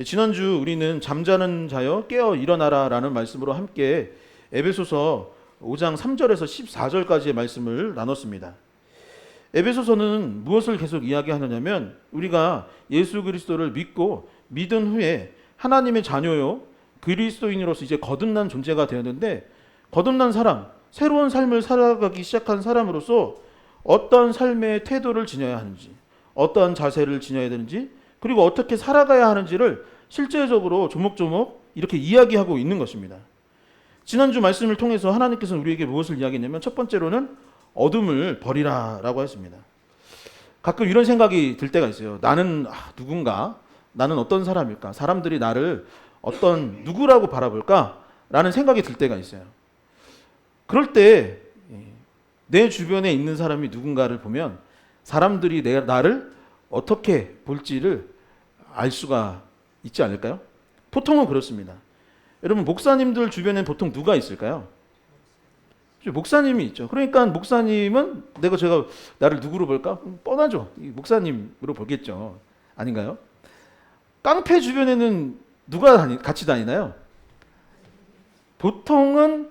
지난주 우리는 잠자는 자여 깨어 일어나라 라는 말씀으로 함께 에베소서 5장 3절에서 14절까지의 말씀을 나눴습니다. 에베소서는 무엇을 계속 이야기하느냐면 우리가 예수 그리스도를 믿고 믿은 후에 하나님의 자녀요 그리스도인으로서 이제 거듭난 존재가 되었는데, 거듭난 사람, 새로운 삶을 살아가기 시작한 사람으로서 어떤 삶의 태도를 지녀야 하는지, 어떠한 자세를 지녀야 되는지, 그리고 어떻게 살아가야 하는지를 실제적으로 조목조목 이렇게 이야기하고 있는 것입니다. 지난주 말씀을 통해서 하나님께서는 우리에게 무엇을 이야기했냐면, 첫 번째로는 어둠을 버리라 라고 했습니다. 가끔 이런 생각이 들 때가 있어요. 나는 누군가, 나는 어떤 사람일까, 사람들이 나를 어떤 누구라고 바라볼까 라는 생각이 들 때가 있어요. 그럴 때 내 주변에 있는 사람이 누군가를 보면 사람들이 나를 어떻게 볼지를 알 수가 있지 않을까요? 보통은 그렇습니다. 여러분, 목사님들 주변에 보통 누가 있을까요? 목사님이 있죠. 그러니까 목사님은 제가 나를 누구로 볼까? 뻔하죠. 목사님으로 보겠죠. 아닌가요? 깡패 주변에는 누가 같이 다니나요? 보통은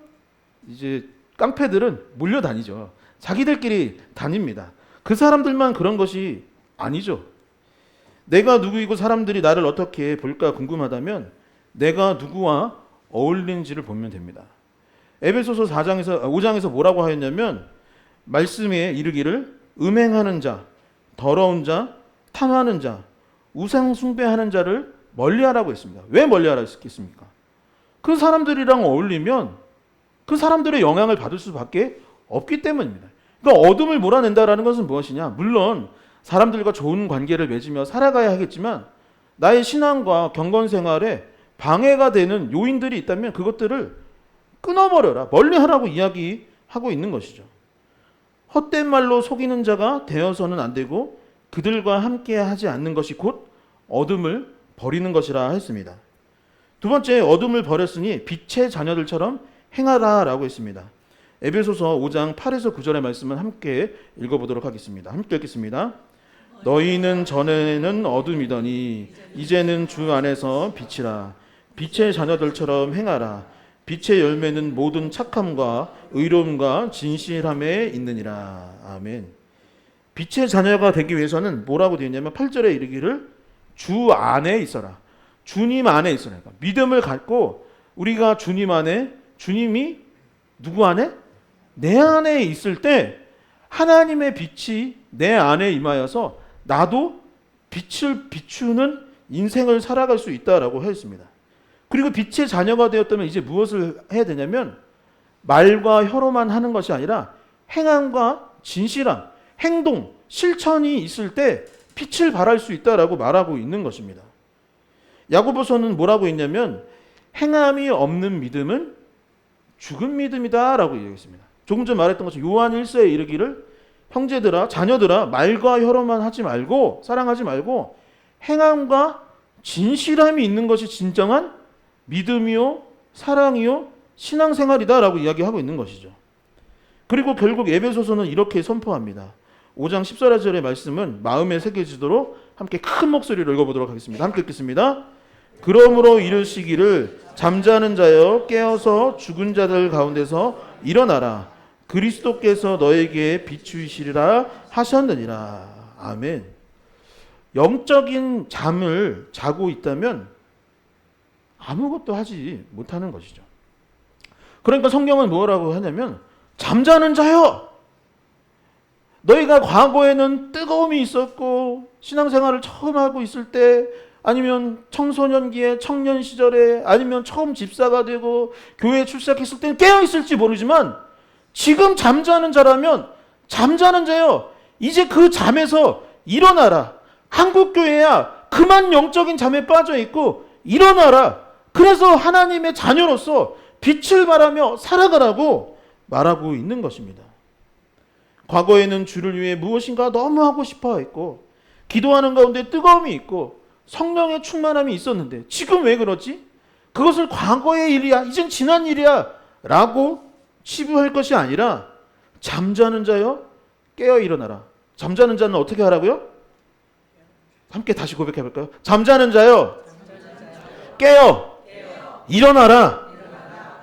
이제 깡패들은 몰려다니죠. 자기들끼리 다닙니다. 그 사람들만 그런 것이 아니죠. 내가 누구이고 사람들이 나를 어떻게 볼까 궁금하다면 내가 누구와 어울리는지를 보면 됩니다. 에베소서 5장에서 뭐라고 하였냐면, 말씀에 이르기를 음행하는 자, 더러운 자, 탐하는 자, 우상 숭배하는 자를 멀리하라고 했습니다. 왜 멀리하라 했겠습니까? 그 사람들이랑 어울리면 그 사람들의 영향을 받을 수밖에 없기 때문입니다. 그러니까 어둠을 몰아낸다라는 것은 무엇이냐? 물론 사람들과 좋은 관계를 맺으며 살아가야 하겠지만 나의 신앙과 경건 생활에 방해가 되는 요인들이 있다면 그것들을 끊어버려라, 멀리하라고 이야기하고 있는 것이죠. 헛된 말로 속이는 자가 되어서는 안 되고 그들과 함께 하지 않는 것이 곧 어둠을 버리는 것이라 했습니다. 두 번째, 어둠을 버렸으니 빛의 자녀들처럼 행하라 라고 했습니다. 에베소서 5장 8에서 9절의 말씀을 함께 읽어보도록 하겠습니다. 함께 읽겠습니다. 너희는 전에는 어둠이더니 이제는 주 안에서 빛이라. 빛의 자녀들처럼 행하라. 빛의 열매는 모든 착함과 의로움과 진실함에 있느니라. 아멘. 빛의 자녀가 되기 위해서는 뭐라고 되어 있냐면 8절에 이르기를 주 안에 있어라. 주님 안에 있어라. 그러니까 믿음을 갖고 우리가 주님 안에, 주님이 누구 안에? 내 안에 있을 때 하나님의 빛이 내 안에 임하여서 나도 빛을 비추는 인생을 살아갈 수 있다라고 했습니다. 그리고 빛의 자녀가 되었다면 이제 무엇을 해야 되냐면 말과 혀로만 하는 것이 아니라 행함과 진실함, 행동, 실천이 있을 때 빛을 발할 수 있다라고 말하고 있는 것입니다. 야고보서는 뭐라고 했냐면 행함이 없는 믿음은 죽은 믿음이다라고 얘기했습니다. 조금 전 말했던 것처럼 요한 1서에 이르기를 형제들아, 자녀들아, 말과 혀로만 하지 말고, 사랑하지 말고 행함과 진실함이 있는 것이 진정한 믿음이요, 사랑이요, 신앙생활이다라고 이야기하고 있는 것이죠. 그리고 결국 에베소서는 이렇게 선포합니다. 5장 14절의 말씀은 마음에 새겨지도록 함께 큰 목소리로 읽어보도록 하겠습니다. 함께 읽겠습니다. 그러므로 이르시기를 잠자는 자여 깨어서 죽은 자들 가운데서 일어나라. 그리스도께서 너에게 비추시리라 하셨느니라. 아멘. 영적인 잠을 자고 있다면 아무것도 하지 못하는 것이죠. 그러니까 성경은 뭐라고 하냐면 잠자는 자여, 너희가 과거에는 뜨거움이 있었고 신앙생활을 처음 하고 있을 때, 아니면 청소년기에, 청년 시절에, 아니면 처음 집사가 되고 교회에 출석했을 때는 깨어있을지 모르지만 지금 잠자는 자라면 잠자는 자여, 이제 그 잠에서 일어나라. 한국교회야 그만 영적인 잠에 빠져있고 일어나라. 그래서 하나님의 자녀로서 빛을 발하며 살아가라고 말하고 있는 것입니다. 과거에는 주를 위해 무엇인가 너무 하고 싶어 했고 기도하는 가운데 뜨거움이 있고 성령의 충만함이 있었는데 지금 왜 그러지? 그것을 과거의 일이야, 이젠 지난 일이야 라고 치부할 것이 아니라 잠자는 자여 깨어 일어나라. 잠자는 자는 어떻게 하라고요? 함께 다시 고백해 볼까요? 잠자는 자여 깨어 일어나라.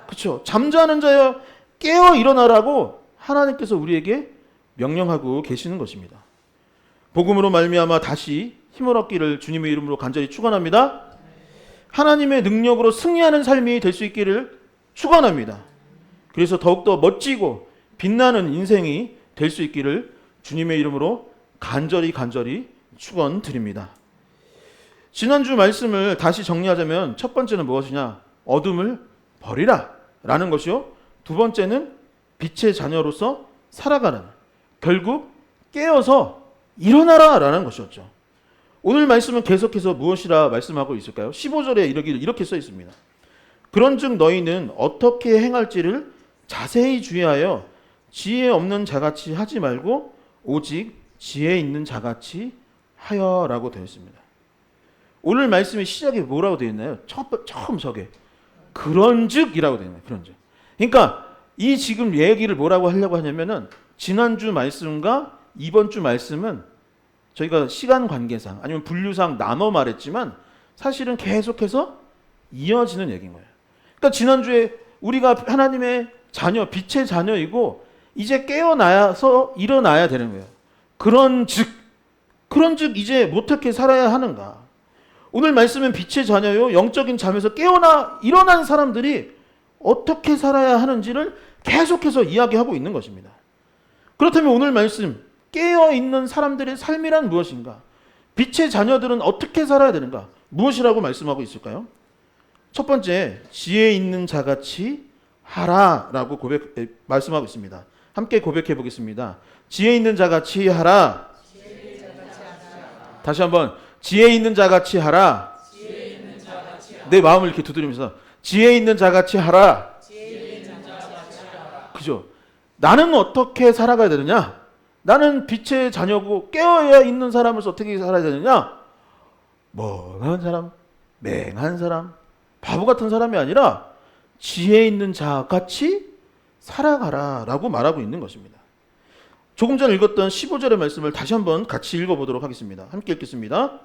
그렇죠. 잠자는 자여 깨어 일어나라고 하나님께서 우리에게 명령하고 계시는 것입니다. 복음으로 말미암아 다시 힘을 얻기를 주님의 이름으로 간절히 축원합니다. 하나님의 능력으로 승리하는 삶이 될 수 있기를 축원합니다. 그래서 더욱더 멋지고 빛나는 인생이 될 수 있기를 주님의 이름으로 간절히 축원드립니다. 지난주 말씀을 다시 정리하자면 첫 번째는 무엇이냐? 어둠을 버리라 라는 것이요. 두 번째는 빛의 자녀로서 살아가는, 결국 깨어서 일어나라 라는 것이었죠. 오늘 말씀은 계속해서 무엇이라 말씀하고 있을까요? 15절에 이렇게 써 있습니다. 그런즉 너희는 어떻게 행할지를 자세히 주의하여 지혜 없는 자같이 하지 말고 오직 지혜 있는 자같이 하여라고 되어 있습니다. 오늘 말씀의 시작에 뭐라고 되어 있나요? 처음 서게 그런즉이라고 되어 있나요? 그런즉. 그러니까 이 지금 얘기를 뭐라고 하려고 하냐면은 지난주 말씀과 이번 주 말씀은 저희가 시간 관계상 아니면 분류상 나눠 말했지만 사실은 계속해서 이어지는 얘기인 거예요. 그러니까 지난주에 우리가 하나님의 자녀, 빛의 자녀이고 이제 깨어나서 일어나야 되는 거예요. 그런즉 이제 어떻게 살아야 하는가? 오늘 말씀은 빛의 자녀요, 영적인 잠에서 깨어나 일어난 사람들이 어떻게 살아야 하는지를 계속해서 이야기하고 있는 것입니다. 그렇다면 오늘 말씀 깨어있는 사람들의 삶이란 무엇인가? 빛의 자녀들은 어떻게 살아야 되는가? 무엇이라고 말씀하고 있을까요? 첫 번째, 지혜 있는 자같이 하라라고 말씀하고 있습니다. 함께 고백해 보겠습니다. 지혜 있는 자같이 하라. 다시 한번 지혜 있는 자같이 하라. 내 마음을 이렇게 두드리면서 지혜 있는 자같이 하라. 그죠? 나는 어떻게 살아가야 되느냐? 나는 빛의 자녀고 깨어야 있는 사람으로서 어떻게 살아야 되느냐? 멍한 사람, 맹한 사람, 바보 같은 사람이 아니라 지혜 있는 자같이 살아가라 라고 말하고 있는 것입니다. 조금 전 읽었던 15절의 말씀을 다시 한번 같이 읽어보도록 하겠습니다. 함께 읽겠습니다.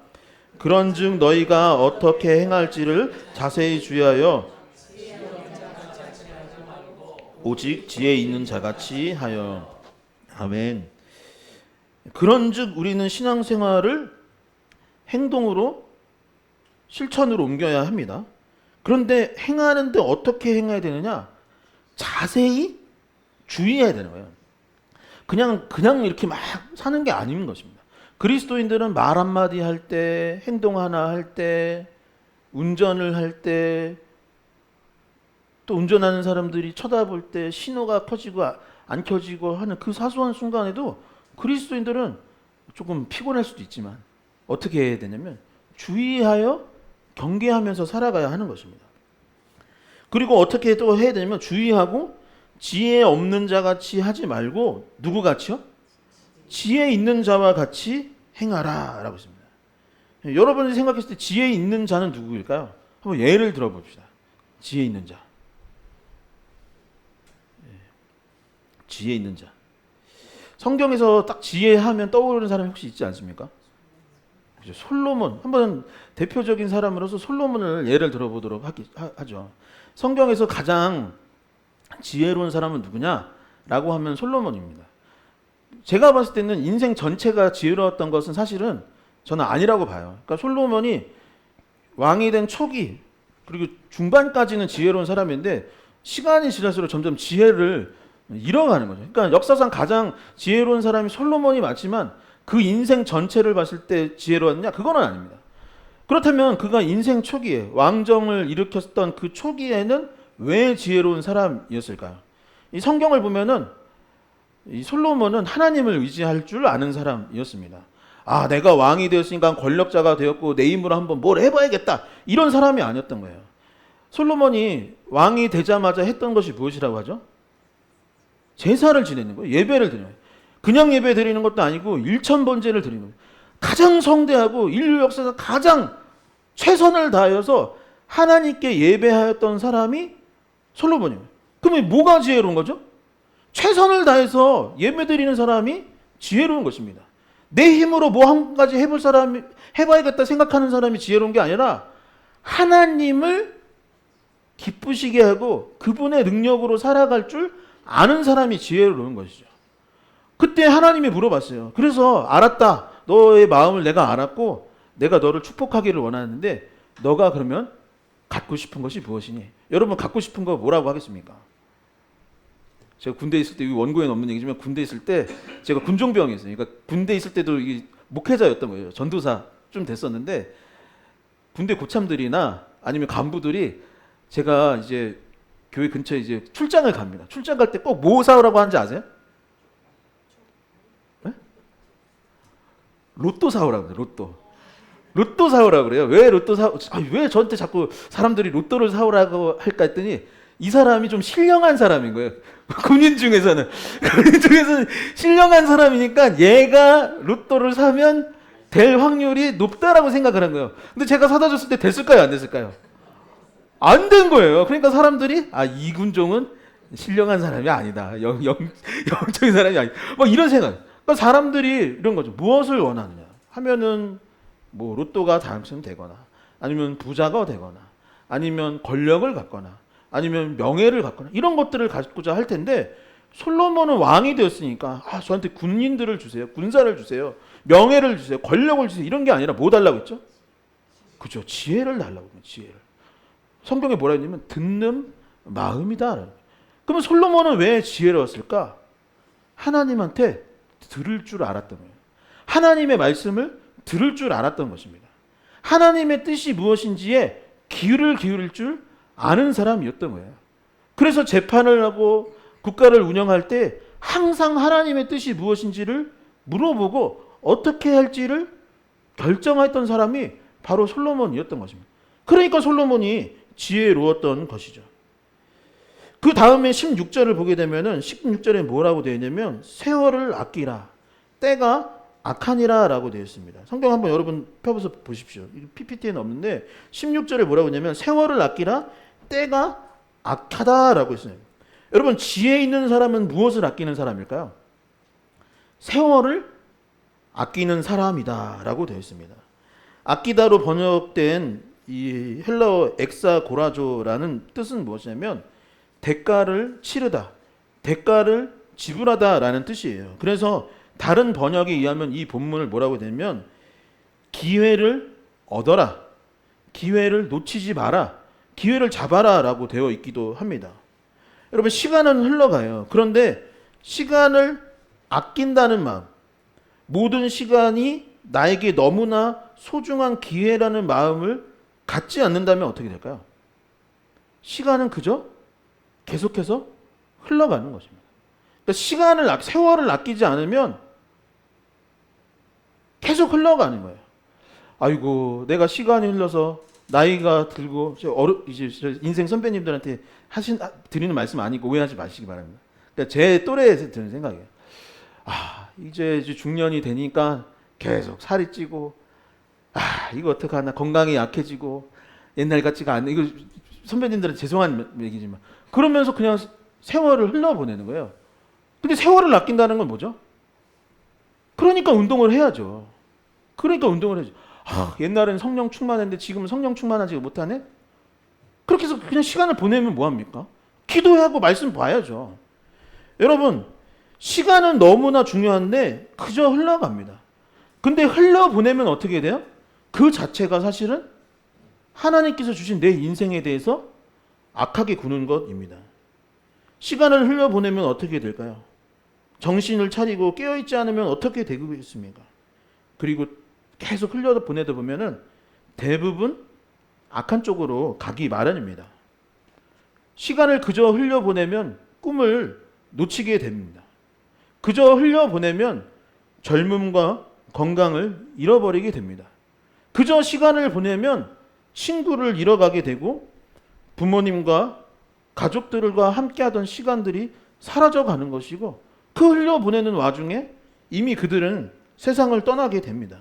그런즉 너희가 어떻게 행할지를 자세히 주의하여 오직 지혜 있는 자같이 하여. 아멘. 그런즉 우리는 신앙생활을 행동으로 실천으로 옮겨야 합니다. 그런데 행하는데 어떻게 행해야 되느냐? 자세히 주의해야 되는 거예요. 그냥 이렇게 막 사는 게 아닌 것입니다. 그리스도인들은 말 한마디 할 때, 행동 하나 할 때, 운전을 할 때, 또 운전하는 사람들이 쳐다볼 때 신호가 켜지고 안 켜지고 하는 그 사소한 순간에도 그리스도인들은 조금 피곤할 수도 있지만 어떻게 해야 되냐면 주의하여 경계하면서 살아가야 하는 것입니다. 그리고 어떻게 또 해야 되냐면 주의하고 지혜 없는 자같이 하지 말고 누구 같이요? 지혜 있는 자와 같이 행하라 라고 했습니다. 여러분이 생각했을 때 지혜 있는 자는 누구일까요? 한번 예를 들어봅시다. 지혜 있는 자. 지혜 있는 자. 성경에서 딱 지혜하면 떠오르는 사람이 혹시 있지 않습니까? 솔로몬. 한번 대표적인 사람으로서 솔로몬을 예를 들어보도록 하죠. 성경에서 가장 지혜로운 사람은 누구냐라고 하면 솔로몬입니다. 제가 봤을 때는 인생 전체가 지혜로웠던 것은 사실은 저는 아니라고 봐요. 그러니까 솔로몬이 왕이 된 초기 그리고 중반까지는 지혜로운 사람인데 시간이 지날수록 점점 지혜를 잃어가는 거죠. 그러니까 역사상 가장 지혜로운 사람이 솔로몬이 맞지만 그 인생 전체를 봤을 때 지혜로웠냐? 그건 아닙니다. 그렇다면 그가 인생 초기에 왕정을 일으켰던 그 초기에는 왜 지혜로운 사람이었을까요? 이 성경을 보면은 이 솔로몬은 하나님을 의지할 줄 아는 사람이었습니다. 아, 내가 왕이 되었으니까 권력자가 되었고 내 힘으로 한번 뭘 해봐야겠다. 이런 사람이 아니었던 거예요. 솔로몬이 왕이 되자마자 했던 것이 무엇이라고 하죠? 제사를 지내는 거예요. 예배를 드리는 거예요. 그냥 예배 드리는 것도 아니고 일천번제를 드리는 거예요. 가장 성대하고 인류 역사에서 가장 최선을 다하여서 하나님께 예배하였던 사람이 솔로몬이에요. 그러면 뭐가 지혜로운 거죠? 최선을 다해서 예배드리는 사람이 지혜로운 것입니다. 내 힘으로 뭐 한 가지 해봐야겠다 생각하는 사람이 지혜로운 게 아니라 하나님을 기쁘시게 하고 그분의 능력으로 살아갈 줄 아는 사람이 지혜로운 것이죠. 그때 하나님이 물어봤어요. 그래서 알았다. 너의 마음을 내가 알았고 내가 너를 축복하기를 원하는데 너가 그러면 갖고 싶은 것이 무엇이니? 여러분 갖고 싶은 거 뭐라고 하겠습니까? 제가 군대에 있을 때 원고에는 없는 얘기지만 군대에 있을 때 제가 군종병이었어요. 그러니까 군대에 있을 때도 이게 목회자였던 거예요. 전도사 좀 됐었는데 군대 고참들이나 아니면 간부들이 제가 이제 교회 근처에 이제 출장을 갑니다. 출장 갈 때 꼭 뭐 사오라고 하는지 아세요? 네? 로또 사오라고 그래요. 로또 사오라고 그래요. 왜 로또 왜 저한테 자꾸 사람들이 로또를 사오라고 할까 했더니 이 사람이 좀 신령한 사람인 거예요. 군인 중에서는 신령한 사람이니까 얘가 로또를 사면 될 확률이 높다라고 생각을 한 거예요. 근데 제가 사다 줬을 때 됐을까요? 안 됐을까요? 안 된 거예요. 그러니까 사람들이 이 군종은 신령한 사람이 아니다. 영적인 사람이 아니다. 막 이런 생각. 그러니까 사람들이 이런 거죠. 무엇을 원하느냐 하면은 뭐 로또가 당첨되거나 아니면 부자가 되거나 아니면 권력을 갖거나 아니면 명예를 갖거나 이런 것들을 갖고자 할 텐데 솔로몬은 왕이 되었으니까 저한테 군인들을 주세요. 군사를 주세요. 명예를 주세요. 권력을 주세요. 이런 게 아니라 뭐 달라고 했죠? 그죠. 지혜를 달라고 했죠. 지혜를. 성경에 뭐라 했냐면 듣는 마음이다. 그러면 솔로몬은 왜 지혜로웠을까? 하나님한테 들을 줄 알았던 거예요. 하나님의 말씀을 들을 줄 알았던 것입니다. 하나님의 뜻이 무엇인지에 귀를 기울일 줄 아는 사람이었던 거예요. 그래서 재판을 하고 국가를 운영할 때 항상 하나님의 뜻이 무엇인지를 물어보고 어떻게 할지를 결정했던 사람이 바로 솔로몬이었던 것입니다. 그러니까 솔로몬이 지혜로웠던 것이죠. 그 다음에 16절을 보게 되면은 16절에 뭐라고 되어 있냐면 세월을 아끼라 때가 악하니라 라고 되어 있습니다. 성경 한번 여러분 펴서 보십시오. PPT에는 없는데 16절에 뭐라고 하냐면 세월을 아끼라 때가 악하다라고 했어요. 여러분 지혜 있는 사람은 무엇을 아끼는 사람일까요? 세월을 아끼는 사람이다라고 되어 있습니다. 아끼다로 번역된 이 헬라어 엑사고라조라는 뜻은 무엇이냐면 대가를 치르다, 대가를 지불하다라는 뜻이에요. 그래서 다른 번역에 의하면 이 본문을 뭐라고 되냐면 기회를 얻어라, 기회를 놓치지 마라, 기회를 잡아라라고 되어 있기도 합니다. 여러분 시간은 흘러가요. 그런데 시간을 아낀다는 마음, 모든 시간이 나에게 너무나 소중한 기회라는 마음을 갖지 않는다면 어떻게 될까요? 시간은 그저 계속해서 흘러가는 것입니다. 그러니까 세월을 아끼지 않으면 계속 흘러가는 거예요. 아이고, 내가 시간이 흘러서 나이가 들고 이제 인생 선배님들한테 드리는 말씀 아니고 오해하지 마시기 바랍니다. 그러니까 제 또래에서 드는 생각이에요. 이제 중년이 되니까 계속 살이 찌고 이거 어떡하나 건강이 약해지고 옛날 같지가 않네. 이거 선배님들한테 죄송한 얘기지만 그러면서 그냥 세월을 흘러보내는 거예요. 근데 세월을 아낀다는 건 뭐죠? 그러니까 운동을 해야죠. 옛날에는 성령 충만했는데 지금은 성령 충만하지 못하네? 그렇게 해서 그냥 시간을 보내면 뭐합니까? 기도하고 말씀 봐야죠. 여러분 시간은 너무나 중요한데 그저 흘러갑니다. 근데 흘려보내면 어떻게 돼요? 그 자체가 사실은 하나님께서 주신 내 인생에 대해서 악하게 구는 것입니다. 시간을 흘려보내면 어떻게 될까요? 정신을 차리고 깨어있지 않으면 어떻게 되겠습니까? 그리고 계속 흘려보내다 보면은 대부분 악한 쪽으로 가기 마련입니다. 시간을 그저 흘려보내면 꿈을 놓치게 됩니다. 그저 흘려보내면 젊음과 건강을 잃어버리게 됩니다. 그저 시간을 보내면 친구를 잃어가게 되고 부모님과 가족들과 함께하던 시간들이 사라져가는 것이고 그 흘려보내는 와중에 이미 그들은 세상을 떠나게 됩니다.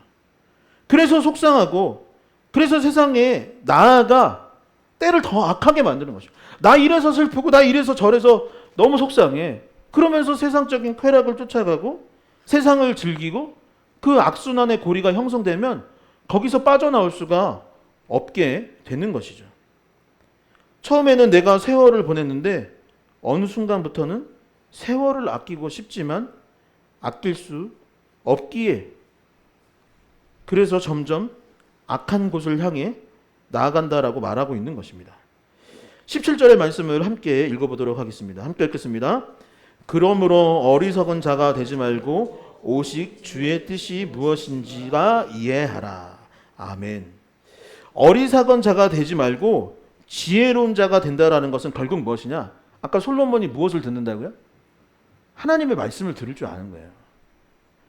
그래서 속상하고 그래서 세상에 나아가 때를 더 악하게 만드는 것이죠. 나 이래서 슬프고 나 이래서 저래서 너무 속상해. 그러면서 세상적인 쾌락을 쫓아가고 세상을 즐기고 그 악순환의 고리가 형성되면 거기서 빠져나올 수가 없게 되는 것이죠. 처음에는 내가 세월을 보냈는데 어느 순간부터는 세월을 아끼고 싶지만 아낄 수 없기에 그래서 점점 악한 곳을 향해 나아간다라고 말하고 있는 것입니다. 17절의 말씀을 함께 읽어보도록 하겠습니다. 함께 읽겠습니다. 그러므로 어리석은 자가 되지 말고 오직 주의 뜻이 무엇인지가 이해하라. 아멘. 어리석은 자가 되지 말고 지혜로운 자가 된다라는 것은 결국 무엇이냐? 아까 솔로몬이 무엇을 듣는다고요? 하나님의 말씀을 들을 줄 아는 거예요.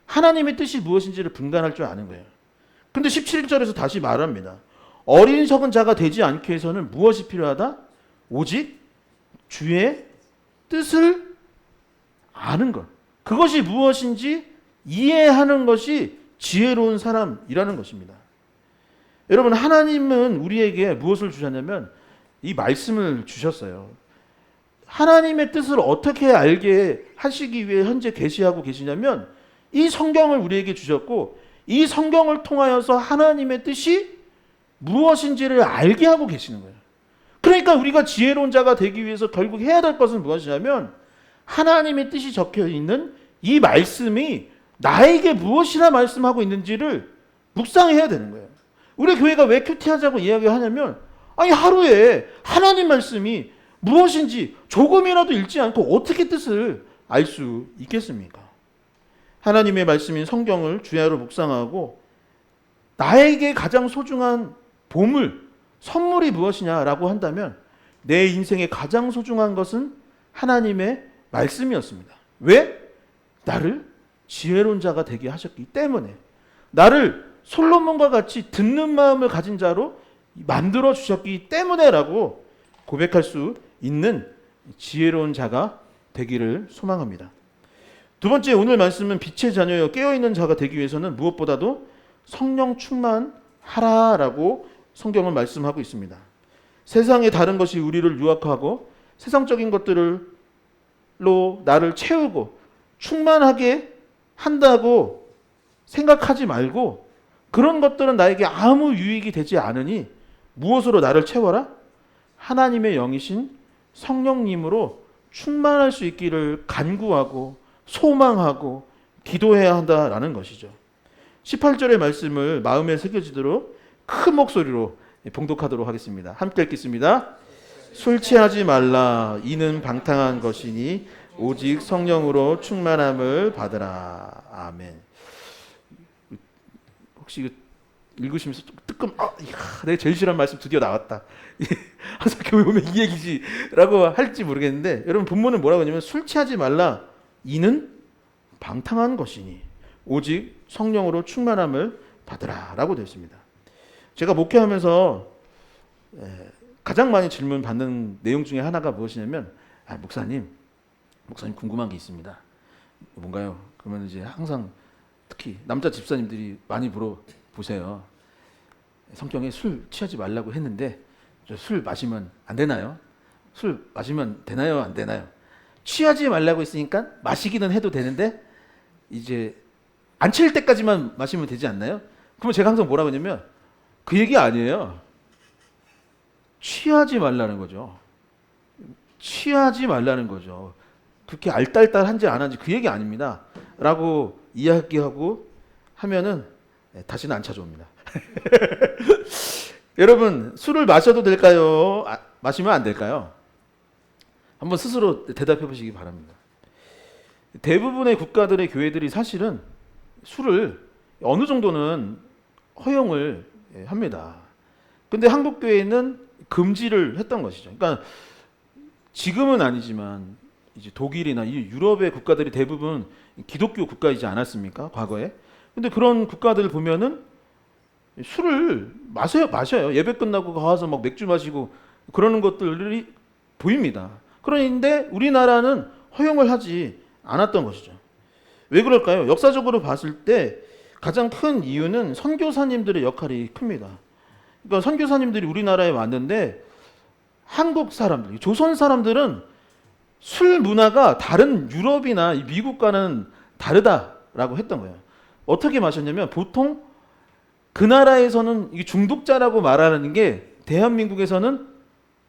하나님의 뜻이 무엇인지를 분간할 줄 아는 거예요. 근데 17절에서 다시 말합니다. 어리석은 자가 되지 않기 위해서는 무엇이 필요하다? 오직 주의 뜻을 아는 것. 그것이 무엇인지 이해하는 것이 지혜로운 사람이라는 것입니다. 여러분, 하나님은 우리에게 무엇을 주셨냐면 이 말씀을 주셨어요. 하나님의 뜻을 어떻게 알게 하시기 위해 현재 계시하고 계시냐면 이 성경을 우리에게 주셨고 이 성경을 통하여서 하나님의 뜻이 무엇인지를 알게 하고 계시는 거예요. 그러니까 우리가 지혜로운 자가 되기 위해서 결국 해야 될 것은 무엇이냐면 하나님의 뜻이 적혀 있는 이 말씀이 나에게 무엇이라 말씀하고 있는지를 묵상해야 되는 거예요. 우리 교회가 왜 큐티하자고 이야기하냐면 아니 하루에 하나님 말씀이 무엇인지 조금이라도 읽지 않고 어떻게 뜻을 알 수 있겠습니까? 하나님의 말씀인 성경을 주야로 묵상하고 나에게 가장 소중한 보물, 선물이 무엇이냐라고 한다면 내 인생의 가장 소중한 것은 하나님의 말씀이었습니다. 왜? 나를 지혜로운 자가 되게 하셨기 때문에 나를 솔로몬과 같이 듣는 마음을 가진 자로 만들어 주셨기 때문에라고 고백할 수 있는 지혜로운 자가 되기를 소망합니다. 두 번째, 오늘 말씀은 빛의 자녀여 깨어있는 자가 되기 위해서는 무엇보다도 성령 충만하라라고 성경은 말씀하고 있습니다. 세상의 다른 것이 우리를 유혹하고 세상적인 것들로 나를 채우고 충만하게 한다고 생각하지 말고 그런 것들은 나에게 아무 유익이 되지 않으니 무엇으로 나를 채워라? 하나님의 영이신 성령님으로 충만할 수 있기를 간구하고 소망하고 기도해야 한다라는 것이죠. 18절의 말씀을 마음에 새겨지도록 큰 목소리로 봉독하도록 하겠습니다. 함께 읽겠습니다. 술 취하지 말라. 이는 방탕한 것이니 오직 성령으로 충만함을 받으라. 아멘. 혹시 읽으시면서 뜨끔 내가 제일 싫어하는 말씀 드디어 나왔다. 항상 교회 오면 이 얘기지라고 할지 모르겠는데 여러분 본문은 뭐라고 하냐면 술 취하지 말라. 이는 방탕한 것이니 오직 성령으로 충만함을 받으라 라고 되어 있습니다. 제가 목회하면서 가장 많이 질문 받는 내용 중에 하나가 무엇이냐면 목사님 궁금한 게 있습니다. 뭔가요? 그러면 이제 항상 특히 남자 집사님들이 많이 물어보세요. 성경에 술 취하지 말라고 했는데 술 마시면 안 되나요? 술 마시면 되나요? 안 되나요? 취하지 말라고 했으니까 마시기는 해도 되는데 이제 안 취할 때까지만 마시면 되지 않나요? 그러면 제가 항상 뭐라고 하냐면 그 얘기 아니에요. 취하지 말라는 거죠. 취하지 말라는 거죠. 그렇게 알딸딸한지 안 한지 그 얘기 아닙니다. 라고 이야기하고 하면은 다시는 안 찾아옵니다. 여러분 술을 마셔도 될까요? 마시면 안 될까요? 한번 스스로 대답해 보시기 바랍니다. 대부분의 국가들의 교회들이 사실은 술을 어느 정도는 허용을 합니다. 근데 한국 교회는 금지를 했던 것이죠. 그러니까 지금은 아니지만 이제 독일이나 이 유럽의 국가들이 대부분 기독교 국가이지 않았습니까? 과거에. 근데 그런 국가들을 보면은 술을 마셔요. 예배 끝나고 가서 막 맥주 마시고 그러는 것들이 보입니다. 그런데 우리나라는 허용을 하지 않았던 것이죠. 왜 그럴까요? 역사적으로 봤을 때 가장 큰 이유는 선교사님들의 역할이 큽니다. 그러니까 선교사님들이 우리나라에 왔는데 한국 사람들, 조선 사람들은 술 문화가 다른 유럽이나 미국과는 다르다라고 했던 거예요. 어떻게 마셨냐면 보통 그 나라에서는 이 중독자라고 말하는 게 대한민국에서는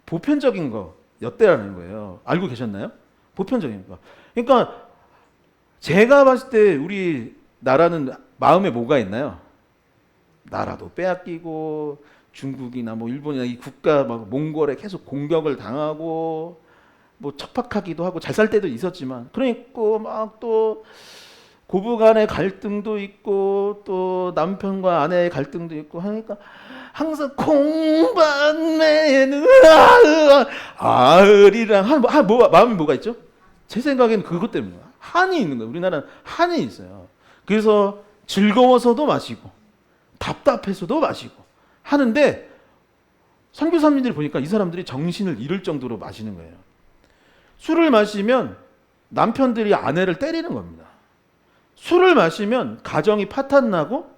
보편적인 거였대라는 거예요. 알고 계셨나요? 보편적인 거. 그러니까 제가 봤을 때 우리 나라는 마음에 뭐가 있나요? 나라도 빼앗기고 중국이나 뭐 일본이나 이 국가 막 몽골에 계속 공격을 당하고 뭐 척박하기도 하고 잘 살 때도 있었지만 그러니까 막 또 고부간의 갈등도 있고 또 남편과 아내의 갈등도 있고 하니까 항상 콩밭매는 아으리랑 마음이 뭐가 있죠? 제 생각에는 그것 때문이에요. 한이 있는 거예요. 우리나라는 한이 있어요. 그래서 즐거워서도 마시고 답답해서도 마시고 하는데 선교사님들이 보니까 이 사람들이 정신을 잃을 정도로 마시는 거예요. 술을 마시면 남편들이 아내를 때리는 겁니다. 술을 마시면 가정이 파탄나고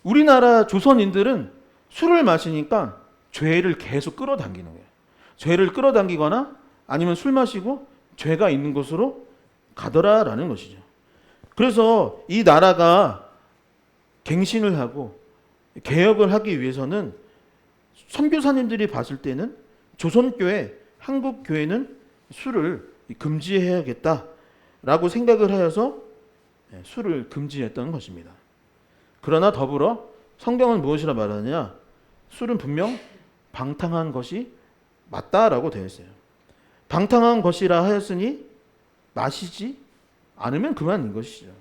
우리나라 조선인들은 술을 마시니까 죄를 계속 끌어당기는 거예요. 죄를 끌어당기거나 아니면 술 마시고 죄가 있는 곳으로 가더라라는 것이죠. 그래서 이 나라가 갱신을 하고 개혁을 하기 위해서는 선교사님들이 봤을 때는 조선교회, 한국교회는 술을 금지해야겠다라고 생각을 하여서 술을 금지했던 것입니다. 그러나 더불어 성경은 무엇이라 말하느냐? 술은 분명 방탕한 것이 맞다라고 되어 있어요. 방탕한 것이라 하였으니 마시지 않으면 그만인 것이죠.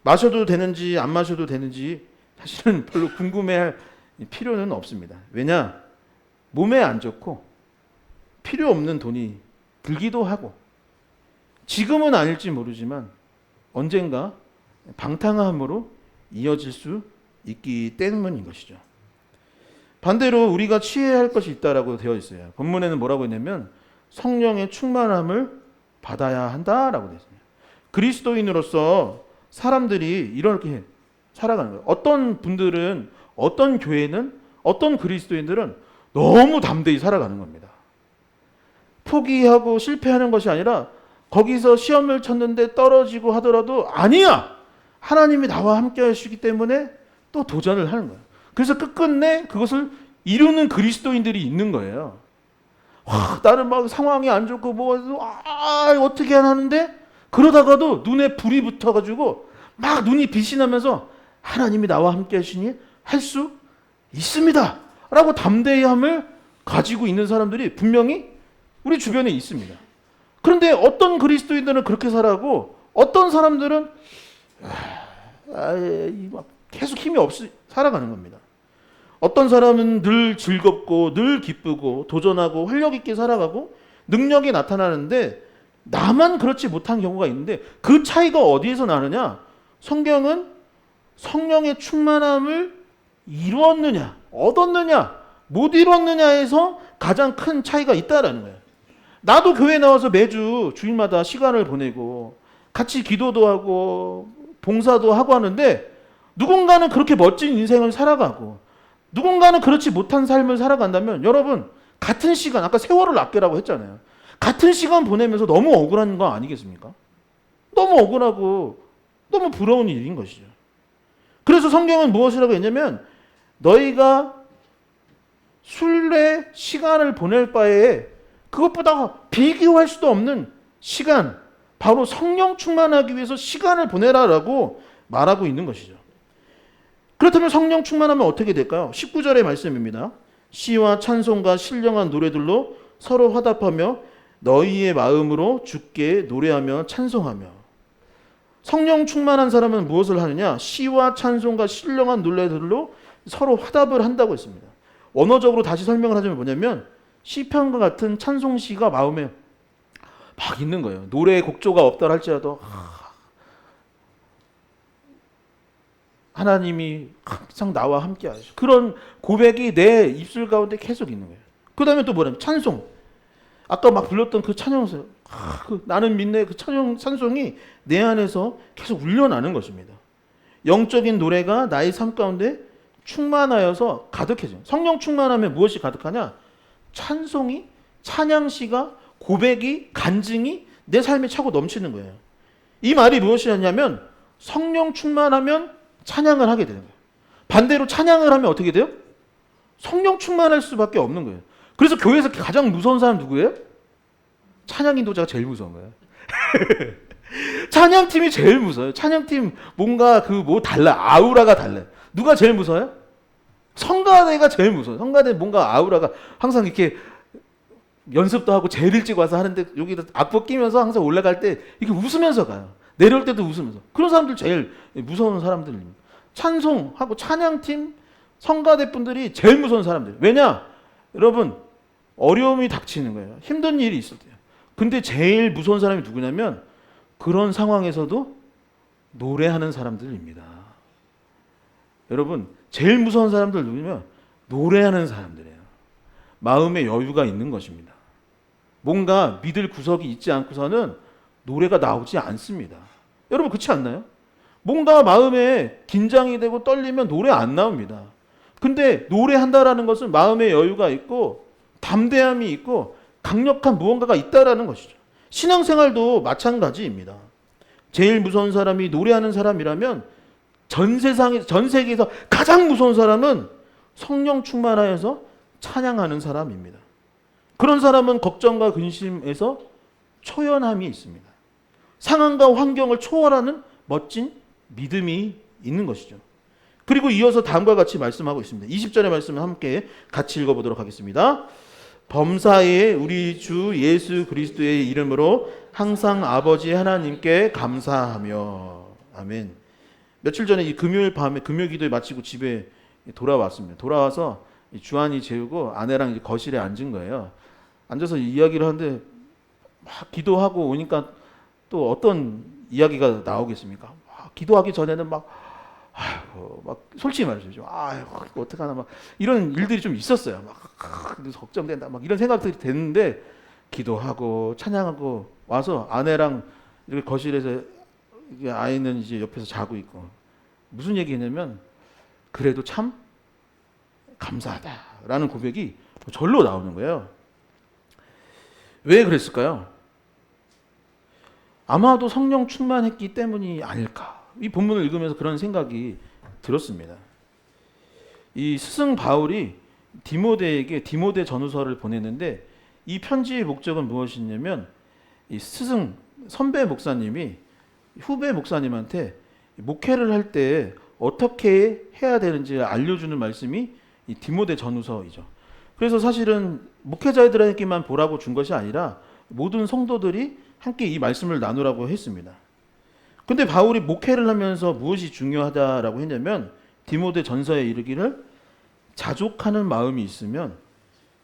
마셔도 되는지 안 마셔도 되는지 사실은 별로 궁금해할 필요는 없습니다. 왜냐? 몸에 안 좋고 필요 없는 돈이 들기도 하고 지금은 아닐지 모르지만 언젠가 방탕함으로 이어질 수 있기 때문인 것이죠. 반대로 우리가 취해야 할 것이 있다라고 되어 있어요. 본문에는 뭐라고 했냐면 성령의 충만함을 받아야 한다라고 되어 있습니다. 그리스도인으로서 사람들이 이렇게 살아가는 거예요. 어떤 분들은, 어떤 교회는, 어떤 그리스도인들은 너무 담대히 살아가는 겁니다. 포기하고 실패하는 것이 아니라 거기서 시험을 쳤는데 떨어지고 하더라도 아니야! 하나님이 나와 함께 하시기 때문에 또 도전을 하는 거예요. 그래서 끝끝내 그것을 이루는 그리스도인들이 있는 거예요. 나는 막 상황이 안 좋고 어떻게 하는데 그러다가도 눈에 불이 붙어가지고 막 눈이 빛이 나면서 하나님이 나와 함께 하시니 할 수 있습니다 라고 담대함을 가지고 있는 사람들이 분명히 우리 주변에 있습니다. 그런데 어떤 그리스도인들은 그렇게 살아가고 어떤 사람들은 계속 힘이 없이 살아가는 겁니다. 어떤 사람은 늘 즐겁고 늘 기쁘고 도전하고 활력 있게 살아가고 능력이 나타나는데 나만 그렇지 못한 경우가 있는데 그 차이가 어디에서 나느냐? 성경은 성령의 충만함을 이루었느냐, 얻었느냐, 못 이뤘느냐에서 가장 큰 차이가 있다라는 거예요. 나도 교회 나와서 매주 주일마다 시간을 보내고 같이 기도도 하고 봉사도 하고 하는데 누군가는 그렇게 멋진 인생을 살아가고 누군가는 그렇지 못한 삶을 살아간다면 여러분 같은 시간, 아까 세월을 아끼라고 했잖아요. 같은 시간 보내면서 너무 억울한 거 아니겠습니까? 너무 억울하고 너무 부러운 일인 것이죠. 그래서 성경은 무엇이라고 했냐면 너희가 술래 시간을 보낼 바에 그것보다 비교할 수도 없는 시간, 바로 성령 충만하기 위해서 시간을 보내라라고 말하고 있는 것이죠. 그렇다면 성령 충만하면 어떻게 될까요? 19절의 말씀입니다. 시와 찬송과 신령한 노래들로 서로 화답하며 너희의 마음으로 주께 노래하며 찬송하며. 성령 충만한 사람은 무엇을 하느냐? 시와 찬송과 신령한 노래들로 서로 화답을 한다고 했습니다. 언어적으로 다시 설명을 하자면 뭐냐면 시편과 같은 찬송시가 마음에 막 있는 거예요. 노래의 곡조가 없다 할지라도 하나님이 항상 나와 함께 하시고 그런 고백이 내 입술 가운데 계속 있는 거예요. 그 다음에 또 뭐냐면 찬송. 아까 막 불렀던 그 찬양서, 나는 믿네 그 찬송이 내 안에서 계속 울려나는 것입니다. 영적인 노래가 나의 삶 가운데 충만하여서 가득해져요. 성령 충만하면 무엇이 가득하냐? 찬송이, 찬양시가, 고백이, 간증이 내 삶에 차고 넘치는 거예요. 이 말이 무엇이냐면 성령 충만하면 찬양을 하게 되는 거예요. 반대로 찬양을 하면 어떻게 돼요? 성령 충만할 수밖에 없는 거예요. 그래서 교회에서 가장 무서운 사람 누구예요? 찬양 인도자가 제일 무서운 거예요. 찬양팀이 제일 무서워요. 찬양팀 뭔가 달라. 아우라가 달라요. 누가 제일 무서워요? 성가대가 제일 무서워요. 성가대 뭔가 아우라가 항상 이렇게 연습도 하고 제일 일찍 와서 하는데 여기다 악보 끼면서 항상 올라갈 때 이렇게 웃으면서 가요. 내려올 때도 웃으면서. 그런 사람들 제일 무서운 사람들입니다. 찬송하고 찬양팀, 성가대 분들이 제일 무서운 사람들. 왜냐? 여러분, 어려움이 닥치는 거예요. 힘든 일이 있을 때요. 근데 제일 무서운 사람이 누구냐면 그런 상황에서도 노래하는 사람들입니다. 여러분, 제일 무서운 사람들 누구냐면 노래하는 사람들이에요. 마음에 여유가 있는 것입니다. 뭔가 믿을 구석이 있지 않고서는 노래가 나오지 않습니다. 여러분, 그렇지 않나요? 뭔가 마음에 긴장이 되고 떨리면 노래 안 나옵니다. 근데 노래한다라는 것은 마음에 여유가 있고 담대함이 있고 강력한 무언가가 있다라는 것이죠. 신앙생활도 마찬가지입니다. 제일 무서운 사람이 노래하는 사람이라면 전 세계에서 가장 무서운 사람은 성령 충만하여서 찬양하는 사람입니다. 그런 사람은 걱정과 근심에서 초연함이 있습니다. 상황과 환경을 초월하는 멋진 믿음이 있는 것이죠. 그리고 이어서 다음과 같이 말씀하고 있습니다. 20절의 말씀을 함께 같이 읽어보도록 하겠습니다. 범사에 우리 주 예수 그리스도의 이름으로 항상 아버지 하나님께 감사하며. 아멘. 며칠 전에 이 금요일 밤에 금요 기도에 마치고 집에 돌아왔습니다. 돌아와서 주한이 재우고 아내랑 이제 거실에 앉은 거예요. 앉아서 이야기를 하는데 막 기도하고 오니까 또 어떤 이야기가 나오겠습니까? 기도하기 전에는 막 솔직히 말해주죠. 이거 어떡하나 막 이런 일들이 좀 있었어요. 막 걱정된다. 막 이런 생각들이 됐는데 기도하고 찬양하고 와서 아내랑 이렇게 거실에서 아이는 이제 옆에서 자고 있고 무슨 얘기냐면 그래도 참 감사하다라는 고백이 절로 나오는 거예요. 왜 그랬을까요? 아마도 성령 충만했기 때문이 아닐까. 이 본문을 읽으면서 그런 생각이 들었습니다. 이 스승 바울이 디모데에게 디모데 전후서를 보냈는데 이 편지의 목적은 무엇이냐면 이 스승 선배 목사님이 후배 목사님한테 목회를 할 때 어떻게 해야 되는지 알려주는 말씀이 이 디모데 전후서이죠. 그래서 사실은 목회자들에게만 보라고 준 것이 아니라 모든 성도들이 함께 이 말씀을 나누라고 했습니다. 근데 바울이 목회를 하면서 무엇이 중요하다라고 했냐면 디모데 전서에 이르기를 자족하는 마음이 있으면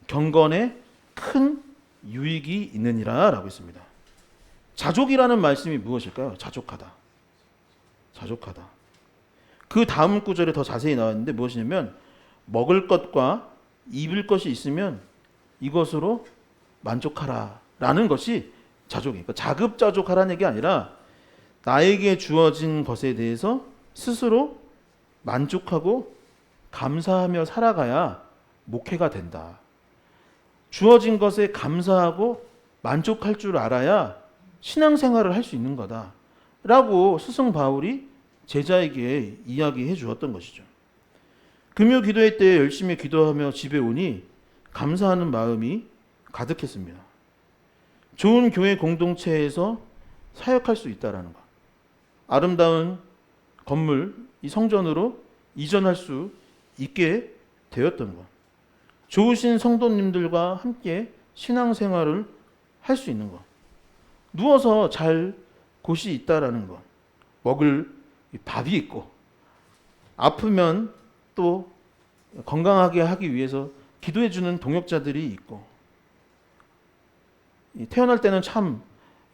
경건에 큰 유익이 있느니라 라고 했습니다. 자족이라는 말씀이 무엇일까요? 자족하다. 자족하다. 그 다음 구절에 더 자세히 나왔는데 무엇이냐면 먹을 것과 입을 것이 있으면 이것으로 만족하라 라는 것이 자족이에요. 그러니까 자급자족하라는 얘기 아니라 나에게 주어진 것에 대해서 스스로 만족하고 감사하며 살아가야 목회가 된다. 주어진 것에 감사하고 만족할 줄 알아야 신앙생활을 할 수 있는 거다. 라고 스승 바울이 제자에게 이야기해 주었던 것이죠. 금요 기도회 때 열심히 기도하며 집에 오니 감사하는 마음이 가득했습니다. 좋은 교회 공동체에서 사역할 수 있다라는 것. 아름다운 건물, 이 성전으로 이전할 수 있게 되었던 것. 좋으신 성도님들과 함께 신앙생활을 할 수 있는 것. 누워서 잘 곳이 있다라는 것. 먹을 밥이 있고 아프면 또 건강하게 하기 위해서 기도해 주는 동역자들이 있고 태어날 때는 참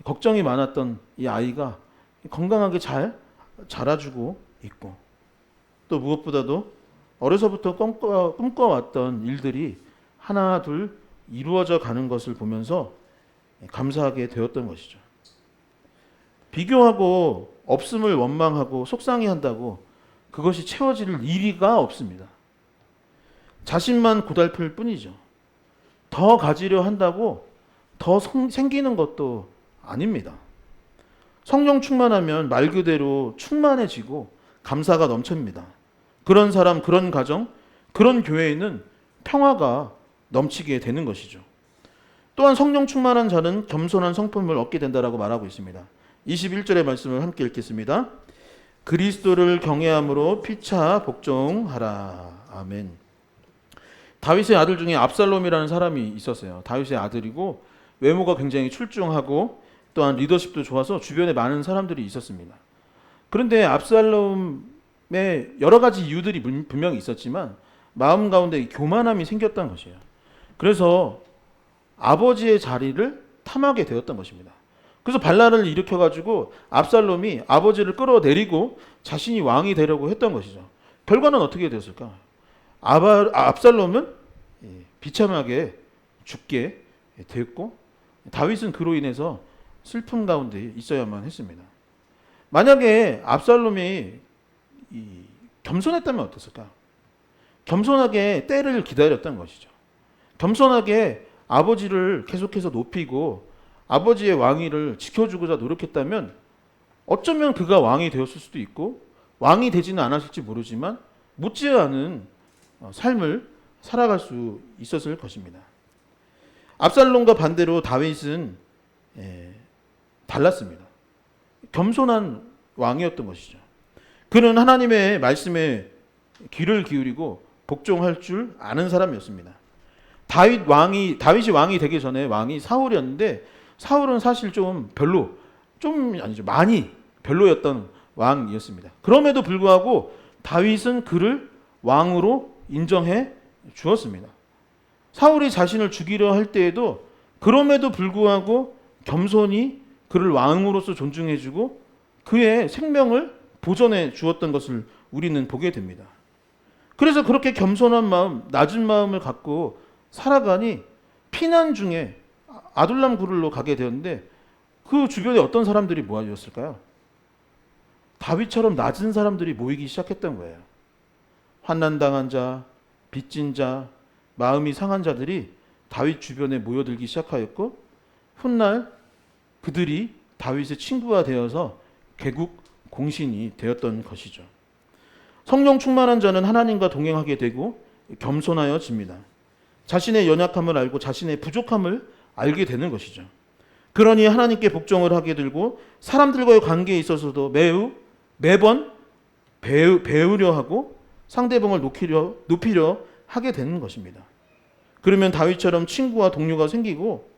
걱정이 많았던 이 아이가 건강하게 잘 자라주고 있고 또 무엇보다도 어려서부터 꿈꿔왔던 일들이 하나 둘 이루어져 가는 것을 보면서 감사하게 되었던 것이죠. 비교하고 없음을 원망하고 속상해한다고 그것이 채워질 일이가 없습니다. 자신만 고달플 뿐이죠. 더 가지려 한다고 더 생기는 것도 아닙니다. 성령 충만하면 말 그대로 충만해지고 감사가 넘칩니다. 그런 사람, 그런 가정, 그런 교회에는 평화가 넘치게 되는 것이죠. 또한 성령 충만한 자는 겸손한 성품을 얻게 된다라고 말하고 있습니다. 21절의 말씀을 함께 읽겠습니다. 그리스도를 경외함으로 피차 복종하라. 아멘. 다윗의 아들 중에 압살롬이라는 사람이 있었어요. 다윗의 아들이고 외모가 굉장히 출중하고 또한 리더십도 좋아서 주변에 많은 사람들이 있었습니다. 그런데 압살롬의 여러 가지 이유들이 분명히 있었지만 마음 가운데 교만함이 생겼던 것이에요. 그래서 아버지의 자리를 탐하게 되었던 것입니다. 그래서 반란을 일으켜가지고 압살롬이 아버지를 끌어내리고 자신이 왕이 되려고 했던 것이죠. 결과는 어떻게 되었을까? 압살롬은 비참하게 죽게 되었고 다윗은 그로 인해서 슬픔 가운데 있어야만 했습니다. 만약에 압살롬이 겸손했다면 어땠을까? 겸손하게 때를 기다렸던 것이죠. 겸손하게 아버지를 계속해서 높이고 아버지의 왕위를 지켜주고자 노력했다면 어쩌면 그가 왕이 되었을 수도 있고 왕이 되지는 않았을지 모르지만 못지않은 삶을 살아갈 수 있었을 것입니다. 압살롬과 반대로 다윗은 달랐습니다. 겸손한 왕이었던 것이죠. 그는 하나님의 말씀에 귀를 기울이고 복종할 줄 아는 사람이었습니다. 다윗이 왕이 되기 전에 왕이 사울이었는데 사울은 사실 많이 별로였던 왕이었습니다. 그럼에도 불구하고 다윗은 그를 왕으로 인정해 주었습니다. 사울이 자신을 죽이려 할 때에도 그럼에도 불구하고 겸손히 그를 왕으로서 존중해 주고 그의 생명을 보존해 주었던 것을 우리는 보게 됩니다. 그래서 그렇게 겸손한 마음, 낮은 마음을 갖고 살아가니 피난 중에 아둘람 굴로 가게 되었는데 그 주변에 어떤 사람들이 모아졌을까요? 다윗처럼 낮은 사람들이 모이기 시작했던 거예요. 환난당한 자, 빚진 자, 마음이 상한 자들이 다윗 주변에 모여들기 시작하였고 훗날 그들이 다윗의 친구가 되어서 개국 공신이 되었던 것이죠. 성령 충만한 자는 하나님과 동행하게 되고 겸손하여집니다. 자신의 연약함을 알고 자신의 부족함을 알게 되는 것이죠. 그러니 하나님께 복종을 하게 되고 사람들과의 관계에 있어서도 매번 배우려 하고 상대방을 높이려 하게 되는 것입니다. 그러면 다윗처럼 친구와 동료가 생기고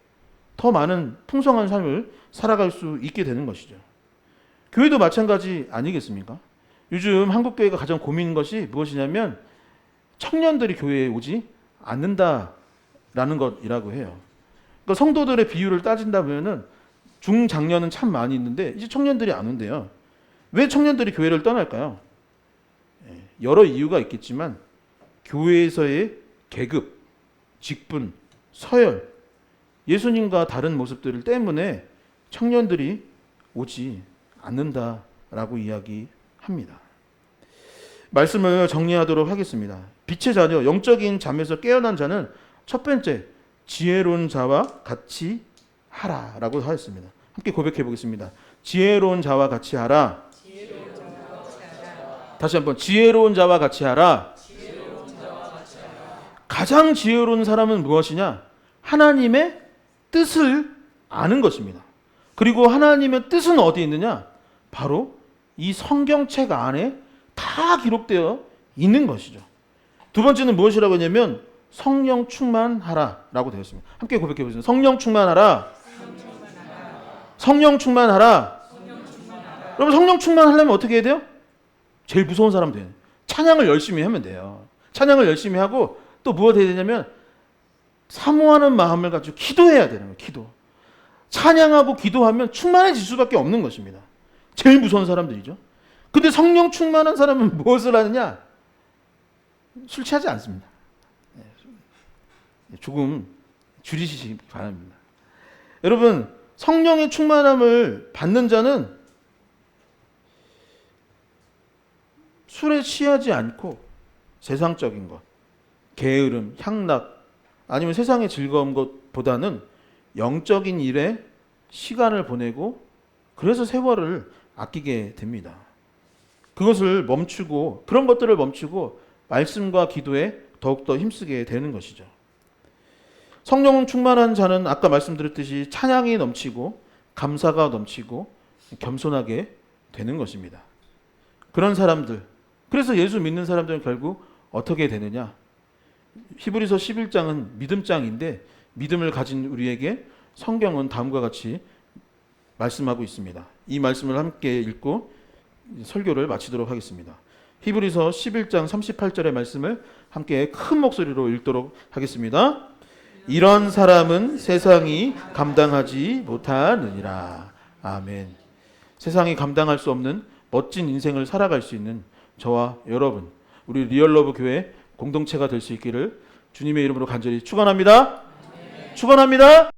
더 많은 풍성한 삶을 살아갈 수 있게 되는 것이죠. 교회도 마찬가지 아니겠습니까? 요즘 한국교회가 가장 고민인 것이 무엇이냐면 청년들이 교회에 오지 않는다라는 것이라고 해요. 그러니까 성도들의 비율을 따진다면 중장년은 참 많이 있는데 이제 청년들이 안 온대요. 왜 청년들이 교회를 떠날까요? 여러 이유가 있겠지만 교회에서의 계급, 직분, 서열, 예수님과 다른 모습들 때문에 청년들이 오지 않는다라고 이야기합니다. 말씀을 정리하도록 하겠습니다. 빛의 자녀, 영적인 잠에서 깨어난 자는 첫 번째, 지혜로운 자와 같이 하라라고 하였습니다. 함께 고백해 보겠습니다. 지혜로운 자와 같이 하라. 다시 한번 지혜로운 자와 같이 하라. 가장 지혜로운 사람은 무엇이냐? 하나님의 뜻을 아는 것입니다. 그리고 하나님의 뜻은 어디 있느냐? 바로 이 성경책 안에 다 기록되어 있는 것이죠. 두 번째는 무엇이라고 했냐면 성령 충만하라라고 되어 있습니다. 함께 고백해 보겠습니다. 성령 충만하라. 성령 충만하라. 여러분 성령 충만하려면 어떻게 해야 돼요? 제일 무서운 사람 돼요. 찬양을 열심히 하면 돼요. 찬양을 열심히 하고 또 무엇 해야 되냐면 사모하는 마음을 가지고 기도해야 되는 거예요. 기도. 찬양하고 기도하면 충만해질 수밖에 없는 것입니다. 제일 무서운 사람들이죠. 근데 성령 충만한 사람은 무엇을 하느냐? 술 취하지 않습니다. 조금 줄이시기 바랍니다. 여러분 성령의 충만함을 받는 자는 술에 취하지 않고 세상적인 것, 게으름, 향락 아니면 세상의 즐거운 것보다는 영적인 일에 시간을 보내고 그래서 세월을 아끼게 됩니다. 그것을 멈추고 그런 것들을 멈추고 말씀과 기도에 더욱더 힘쓰게 되는 것이죠. 성령 충만한 자는 아까 말씀드렸듯이 찬양이 넘치고 감사가 넘치고 겸손하게 되는 것입니다. 그런 사람들, 그래서 예수 믿는 사람들은 결국 어떻게 되느냐? 히브리서 11장은 믿음장인데 믿음을 가진 우리에게 성경은 다음과 같이 말씀하고 있습니다. 이 말씀을 함께 읽고 설교를 마치도록 하겠습니다. 히브리서 11장 38절의 말씀을 함께 큰 목소리로 읽도록 하겠습니다. 이런 사람은 세상이 감당하지 못하느니라. 아멘. 세상이 감당할 수 없는 멋진 인생을 살아갈 수 있는 저와 여러분, 우리 리얼러브 교회 공동체가 될 수 있기를 주님의 이름으로 간절히 축원합니다. 축원합니다.